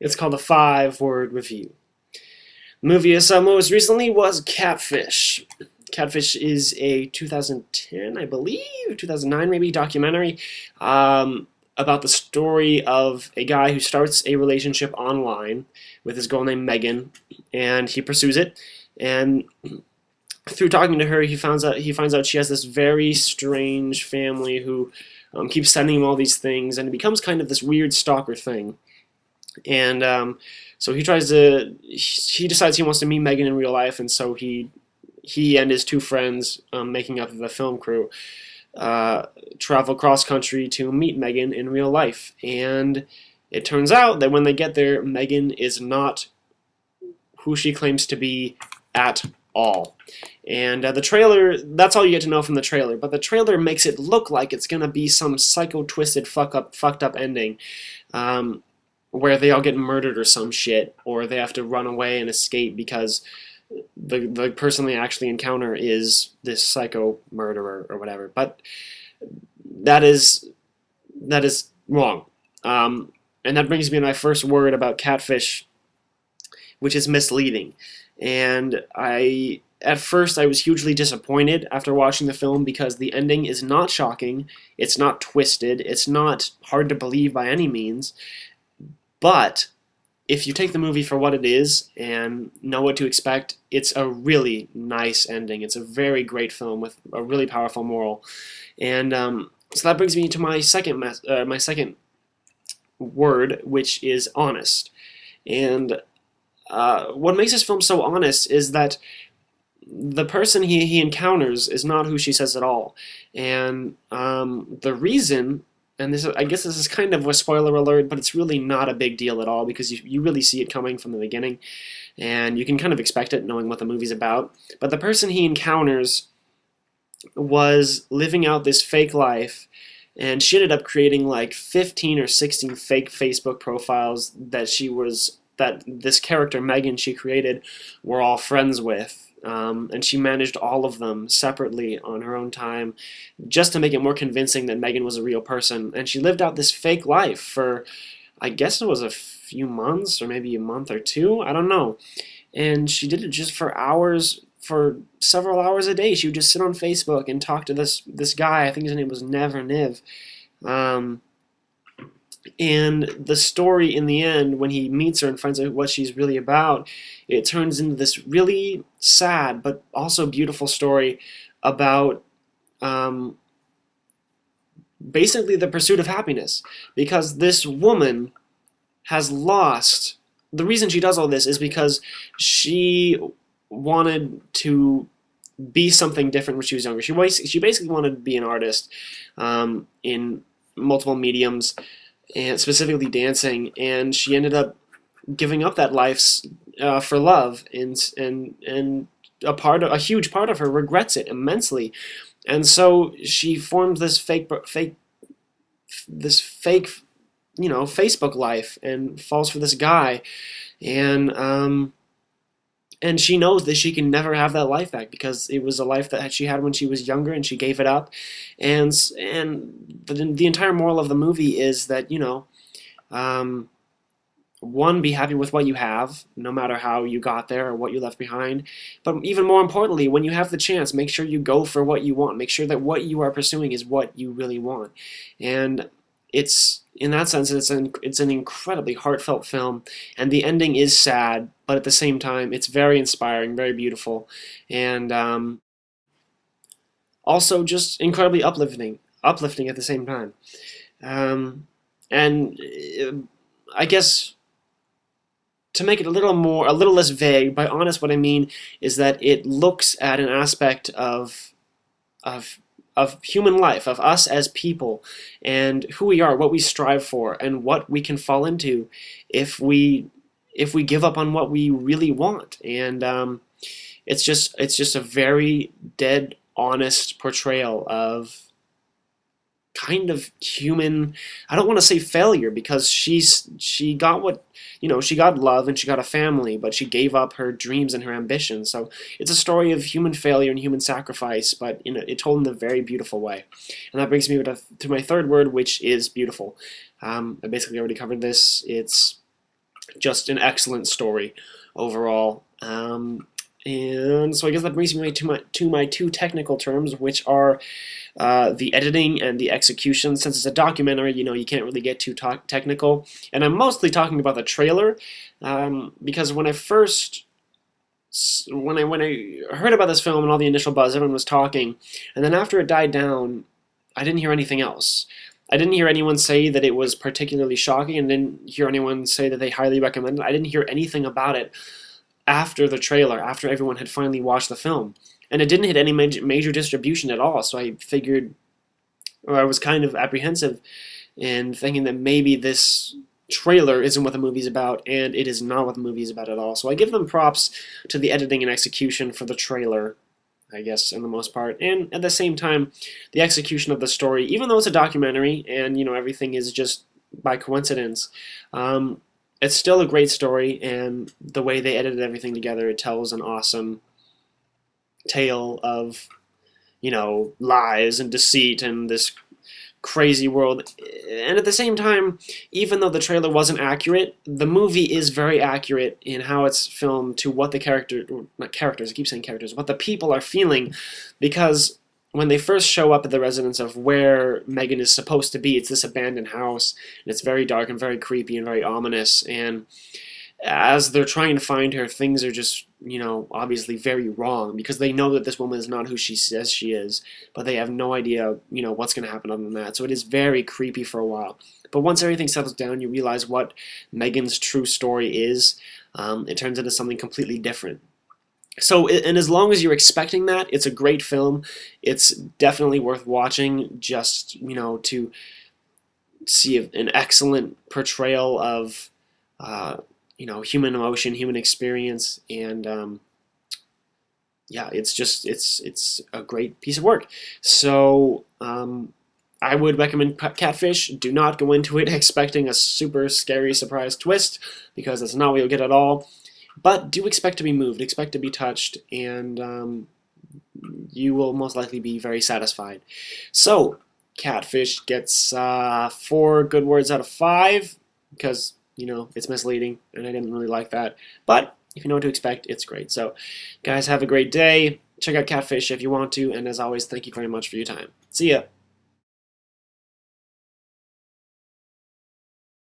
It's called a 5-word review. The movie I saw most recently was Catfish. Catfish is a 2010, I believe, 2009 maybe, documentary about the story of a guy who starts a relationship online with his girl named Megan, and he pursues it. And through talking to her, he finds out she has this very strange family who keeps sending him all these things, and it becomes kind of this weird stalker thing. And so he decides he wants to meet Megan in real life, and so he and his two friends, making up the film crew, travel cross country to meet Megan in real life. And it turns out that when they get there, Megan is not who she claims to be at all. And the trailer, that's all you get to know from the trailer, but the trailer makes it look like it's going to be some psycho-twisted, fucked up ending, where they all get murdered or some shit, or they have to run away and escape because the person they actually encounter is this psycho murderer or whatever. But that is wrong. And that brings me to my first word about Catfish, which is misleading. And at first I was hugely disappointed after watching the film because the ending is not shocking, it's not twisted, it's not hard to believe by any means. But if you take the movie for what it is and know what to expect, it's a really nice ending. It's a very great film with a really powerful moral. And so that brings me to my second word, which is honest. And what makes this film so honest is that the person he encounters is not who she says at all. And the reason, and I guess this is kind of a spoiler alert, but it's really not a big deal at all because you really see it coming from the beginning, and you can kind of expect it knowing what the movie's about. But the person he encounters was living out this fake life, and she ended up creating like 15 or 16 fake Facebook profiles that this character, Megan, she created, were all friends with. And she managed all of them separately on her own time just to make it more convincing that Megan was a real person. And she lived out this fake life for, I guess it was a few months or maybe a month or two, I don't know. And she did it just for hours, for several hours a day. She would just sit on Facebook and talk to this guy. I think his name was Nev or Niv. And the story in the end, when he meets her and finds out what she's really about, it turns into this really sad but also beautiful story about basically the pursuit of happiness. Because this woman has lost. The reason she does all this is because she wanted to be something different when she was younger. She basically wanted to be an artist in multiple mediums, and specifically dancing, and she ended up giving up that life for love, and a huge part of her regrets it immensely, and so she formed this fake Facebook life and falls for this guy, and she knows that she can never have that life back because it was a life that she had when she was younger, and she gave it up. And the entire moral of the movie is that, one, be happy with what you have, no matter how you got there or what you left behind. But even more importantly, when you have the chance, make sure you go for what you want. Make sure that what you are pursuing is what you really want. And in that sense, it's an incredibly heartfelt film, and the ending is sad, but at the same time, it's very inspiring, very beautiful, and also just incredibly uplifting at the same time. And I guess to make it a little less vague, by honest, what I mean is that it looks at an aspect of human life, of us as people, and who we are, what we strive for, and what we can fall into if we give up on what we really want. And it's just a very dead honest portrayal of kind of human. I don't want to say failure, because she got what, she got love and she got a family, but she gave up her dreams and her ambitions. So it's a story of human failure and human sacrifice, but it told in a very beautiful way. And that brings me to my third word, which is beautiful. I basically already covered this. It's Just an excellent story overall. And so I guess that brings me to my two technical terms, which are the editing and the execution. Since it's a documentary, you can't really get too technical. And I'm mostly talking about the trailer, because when I heard about this film and all the initial buzz, everyone was talking, and then after it died down, I didn't hear anything else. I didn't hear anyone say that it was particularly shocking, and didn't hear anyone say that they highly recommend it. I didn't hear anything about it after the trailer, after everyone had finally watched the film. And it didn't hit any major distribution at all, so I figured, or I was kind of apprehensive and thinking that maybe this trailer isn't what the movie's about, and it is not what the movie is about at all. So I give them props to the editing and execution for the trailer, I guess, in the most part. And at the same time, the execution of the story, even though it's a documentary and, everything is just by coincidence, it's still a great story, and the way they edited everything together, it tells an awesome tale of, lies and deceit and this crazy world. And at the same time, even though the trailer wasn't accurate, the movie is very accurate in how it's filmed to what the not characters, I keep saying characters, what the people are feeling, because when they first show up at the residence of where Megan is supposed to be, it's this abandoned house, and it's very dark and very creepy and very ominous, and as they're trying to find her, things are just, obviously very wrong, because they know that this woman is not who she says she is, but they have no idea, what's going to happen other than that. So it is very creepy for a while. But once everything settles down, you realize what Megan's true story is. It turns into something completely different. So, and as long as you're expecting that, it's a great film. It's definitely worth watching, just, to see an excellent portrayal of, human emotion, human experience, and yeah, it's a great piece of work. So I would recommend Catfish. Do not go into it expecting a super scary surprise twist, because that's not what you'll get at all. But do expect to be moved, expect to be touched, and you will most likely be very satisfied. So Catfish gets 4 good words out of 5, because it's misleading, and I didn't really like that. But if you know what to expect, it's great. So, guys, have a great day. Check out Catfish if you want to, and as always, thank you very much for your time. See ya.